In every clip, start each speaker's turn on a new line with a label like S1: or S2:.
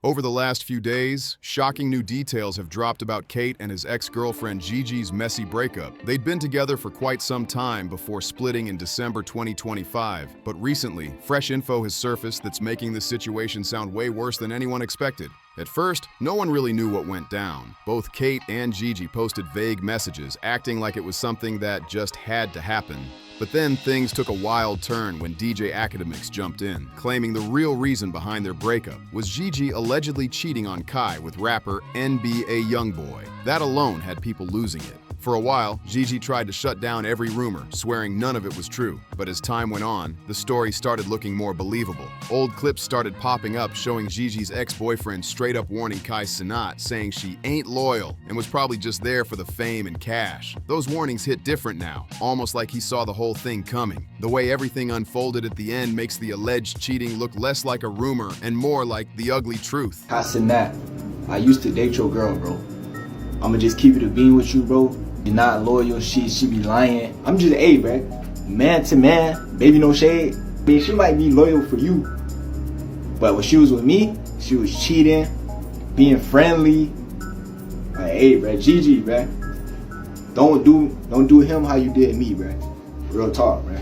S1: Over the last few days, shocking new details have dropped about Kate and his ex-girlfriend Gigi's messy breakup. They'd been together for quite some time before splitting in December 2025, but recently, fresh info has surfaced that's making the situation sound way worse than anyone expected. At first, no one really knew what went down. Both Kate and Gigi posted vague messages, acting like it was something that just had to happen. But then things took a wild turn when DJ Academics jumped in, claiming the real reason behind their breakup was Gigi allegedly cheating on Kai with rapper NBA Youngboy. That alone had people losing it. For a while, Gigi tried to shut down every rumor, swearing none of it was true. But as time went on, the story started looking more believable. Old clips started popping up showing Gigi's ex-boyfriend straight up warning Kai Cenat, saying she ain't loyal and was probably just there for the fame and cash. Those warnings hit different now, almost like he saw the whole thing coming. The way everything unfolded at the end makes the alleged cheating look less like a rumor and more like the ugly truth.
S2: Kai Cenat, I used to date your girl, bro. I'ma just keep it a bean with you, bro. You're not loyal, she be lying. I'm just bro. Man to man, baby no shade. I mean, she might be loyal for you, but when she was with me, she was cheating, being friendly. Like, bro, Gigi, bro. Don't do him how you did me, bro. Real talk, bro.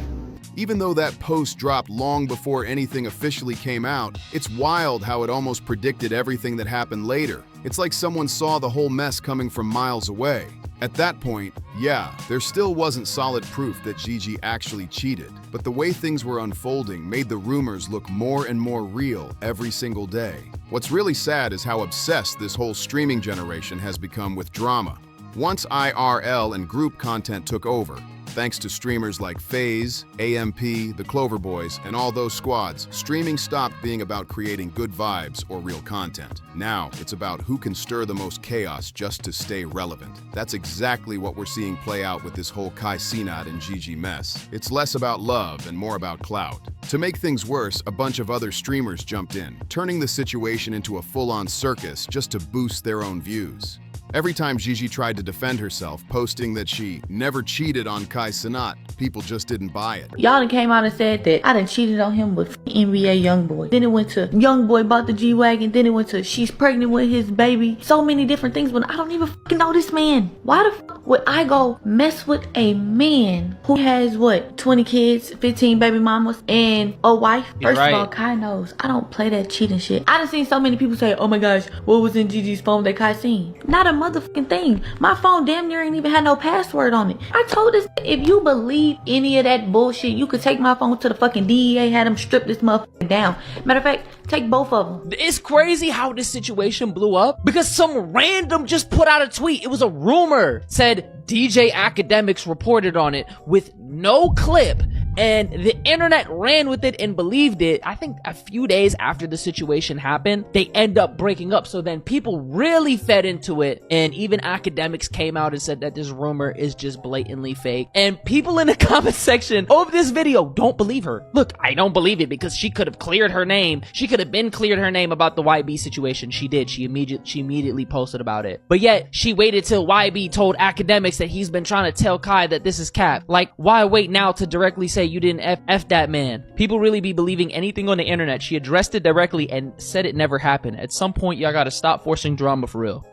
S1: Even though that post dropped long before anything officially came out, it's wild how it almost predicted everything that happened later. It's like someone saw the whole mess coming from miles away. At that point, yeah, there still wasn't solid proof that Gigi actually cheated, but the way things were unfolding made the rumors look more and more real every single day. What's really sad is how obsessed this whole streaming generation has become with drama. Once IRL and group content took over, thanks to streamers like FaZe, AMP, the Clover Boys, and all those squads, streaming stopped being about creating good vibes or real content. Now, it's about who can stir the most chaos just to stay relevant. That's exactly what we're seeing play out with this whole Kai Cenat and Gigi mess. It's less about love and more about clout. To make things worse, a bunch of other streamers jumped in, turning the situation into a full-on circus just to boost their own views. Every time Gigi tried to defend herself, posting that she never cheated on Kai Cenat, people just didn't buy it.
S3: Y'all done came out and said that I done cheated on him with NBA Youngboy. Then it went to Youngboy bought the G-Wagon. Then it went to she's pregnant with his baby. So many different things, but I don't even fucking know this man. Why the fuck would I go mess with a man who has, 20 kids, 15 baby mamas, and a wife? First of all, Kai knows I don't play that cheating shit. I done seen so many people say, oh my gosh, what was in Gigi's phone that Kai seen? Not a motherfucking thing. My phone damn near ain't even had no password on it. I told this, if you believe any of that bullshit, you could take my phone to the fucking DEA, had them strip this motherfucker down. Matter of fact, take both of them.
S4: It's crazy how this situation blew up because some random just put out a tweet. It was a rumor. Said DJ Academics reported on it with no clip. And the internet ran with it and believed it. I think a few days after the situation happened, they end up breaking up. So then people really fed into it. And even Academics came out and said that this rumor is just blatantly fake. And people in the comment section of this video don't believe her. Look, I don't believe it because she could have cleared her name. She could have been cleared her name about the YB situation. She did. She immediately posted about it. But yet she waited till YB told Academics that he's been trying to tell Kai that this is cap. Like, why wait now to directly say you didn't F that man? People really be believing anything on the internet. She addressed it directly and said it never happened. At some point, y'all gotta stop forcing drama for real.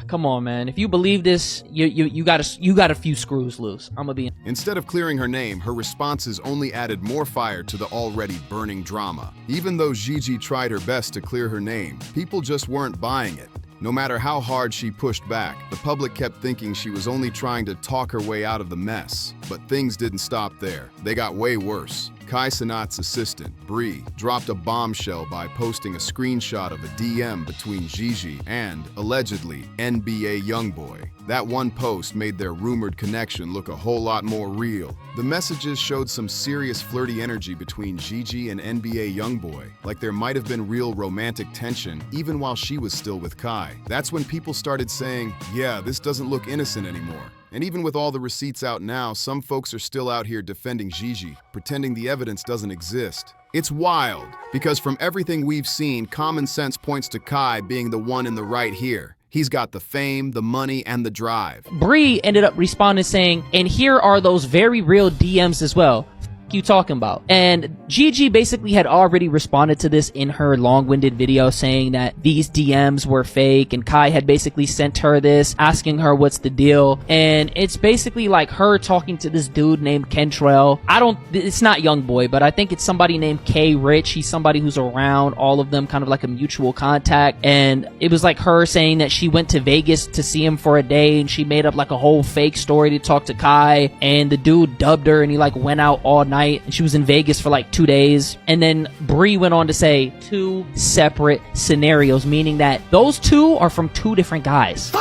S4: Come on, man. If you believe this, you got a few screws loose. I'ma be.
S1: Instead of clearing her name, her responses only added more fire to the already burning drama. Even though Gigi tried her best to clear her name, people just weren't buying it. No matter how hard she pushed back, the public kept thinking she was only trying to talk her way out of the mess. But things didn't stop there. They got way worse. Kai Cenat's assistant, Bree, dropped a bombshell by posting a screenshot of a DM between Gigi and, allegedly, NBA Youngboy. That one post made their rumored connection look a whole lot more real. The messages showed some serious flirty energy between Gigi and NBA Youngboy, like there might have been real romantic tension even while she was still with Kai. That's when people started saying, yeah, this doesn't look innocent anymore. And even with all the receipts out now, some folks are still out here defending Gigi, pretending the evidence doesn't exist. It's wild, because from everything we've seen, common sense points to Kai being the one in the right here. He's got the fame, the money, and the drive.
S4: Bree ended up responding saying, and here are those very real DMs as well. you talking about? And Gigi basically had already responded to this in her long-winded video saying that these DMs were fake, and Kai had basically sent her this, asking her what's the deal. And it's basically like her talking to this dude named Kentrell. It's not Youngboy, but I think it's somebody named K Rich. He's somebody who's around all of them, kind of like a mutual contact. And it was like her saying that she went to Vegas to see him for a day, and she made up like a whole fake story to talk to Kai, and the dude dubbed her, and he like went out all night, and she was in Vegas for like 2 days. And then Bree went on to say 2 separate scenarios, meaning that those 2 are from 2 different guys.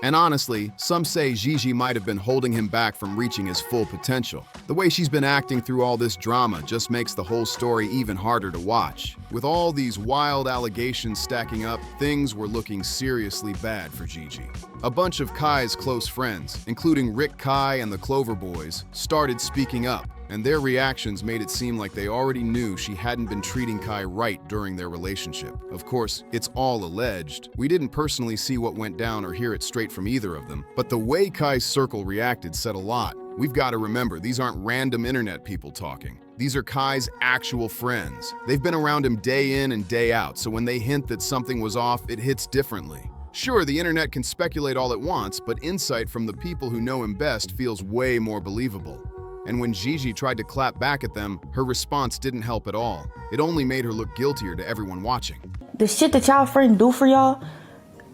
S1: And honestly, some say Gigi might have been holding him back from reaching his full potential. The way she's been acting through all this drama just makes the whole story even harder to watch. With all these wild allegations stacking up, things were looking seriously bad for Gigi. A bunch of Kai's close friends, including Rick Kai and the Clover Boys, started speaking up, and their reactions made it seem like they already knew she hadn't been treating Kai right during their relationship. Of course, it's all alleged. We didn't personally see what went down or hear it straight from either of them, but the way Kai's circle reacted said a lot. We've got to remember, these aren't random internet people talking. These are Kai's actual friends. They've been around him day in and day out, so when they hint that something was off, it hits differently. Sure, the internet can speculate all it wants, but insight from the people who know him best feels way more believable. And when Gigi tried to clap back at them, her response didn't help at all. It only made her look guiltier to everyone watching.
S3: The shit that y'all friend do for y'all,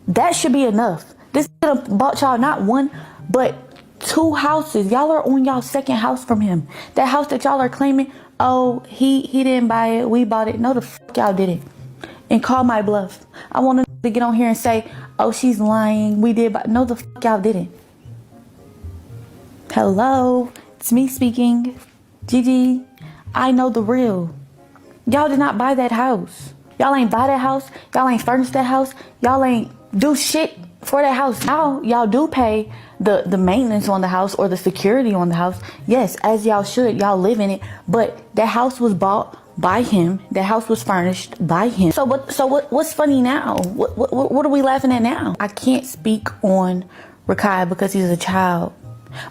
S3: that should be enough. This nigga bought y'all not 1, but 2 houses. Y'all are on y'all 2nd house from him. That house that y'all are claiming, oh, he didn't buy it, we bought it. No, the fuck y'all didn't. And call my bluff. I want to get on here and say, oh, she's lying, we did buy. No, the fuck y'all didn't. Hello, it's me speaking. Gigi, I know the real. Y'all did not buy that house. Y'all ain't buy that house. Y'all ain't furnish that house. Y'all ain't do shit for that house. Now y'all do pay the maintenance on the house or the security on the house. Yes, as y'all should. Y'all live in it. But that house was bought by him. That house was furnished by him. So what's funny now? What are we laughing at now? I can't speak on Rakai because he's a child.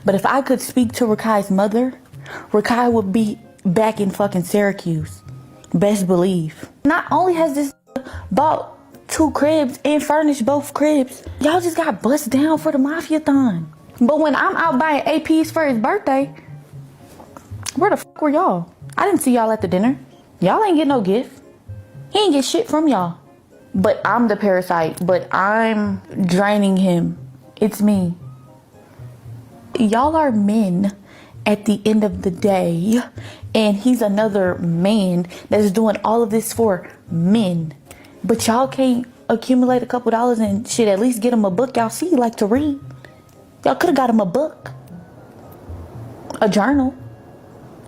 S3: But if I could speak to Rakai's mother, Rakai would be back in fucking Syracuse. Best believe. Not only has this bought 2 cribs and furnished both cribs, y'all just got bust down for the mafia-thon. But when I'm out buying APs for his birthday, where the fuck were y'all? I didn't see y'all at the dinner. Y'all ain't get no gift. He ain't get shit from y'all. But I'm the parasite, but I'm draining him. It's me. Y'all are men at the end of the day, and he's another man that's doing all of this for men. But y'all can't accumulate a couple dollars and shit, at least get him a book y'all see like to read. Y'all could have got him a book, a journal,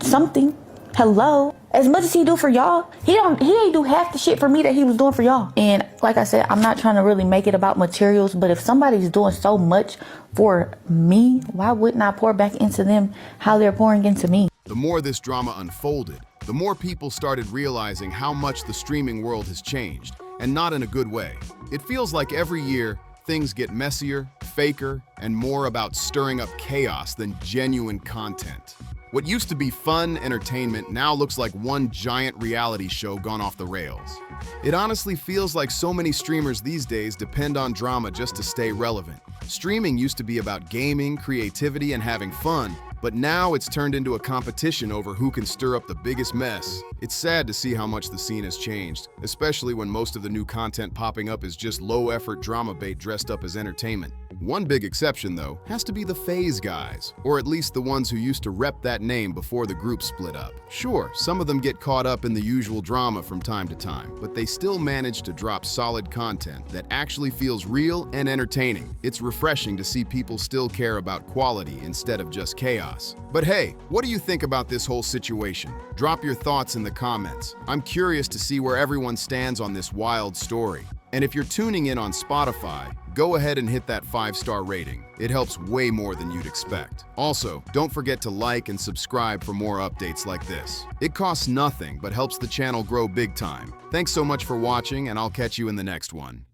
S3: something. Hello. As much as he do for y'all, he ain't do half the shit for me that he was doing for y'all. And like I said, I'm not trying to really make it about materials, but if somebody's doing so much for me, why wouldn't I pour back into them how they're pouring into me?
S1: The more this drama unfolded, the more people started realizing how much the streaming world has changed, and not in a good way. It feels like every year, things get messier, faker, and more about stirring up chaos than genuine content. What used to be fun entertainment now looks like one giant reality show gone off the rails. It honestly feels like so many streamers these days depend on drama just to stay relevant. Streaming used to be about gaming, creativity, and having fun, but now it's turned into a competition over who can stir up the biggest mess. It's sad to see how much the scene has changed, especially when most of the new content popping up is just low-effort drama bait dressed up as entertainment. One big exception, though, has to be the FaZe guys, or at least the ones who used to rep that name before the group split up. Sure, some of them get caught up in the usual drama from time to time, but they still manage to drop solid content that actually feels real and entertaining. It's refreshing to see people still care about quality instead of just chaos. But hey, what do you think about this whole situation? Drop your thoughts in the comments. I'm curious to see where everyone stands on this wild story. And if you're tuning in on Spotify, go ahead and hit that 5-star rating. It helps way more than you'd expect. Also, don't forget to like and subscribe for more updates like this. It costs nothing, but helps the channel grow big time. Thanks so much for watching, and I'll catch you in the next one.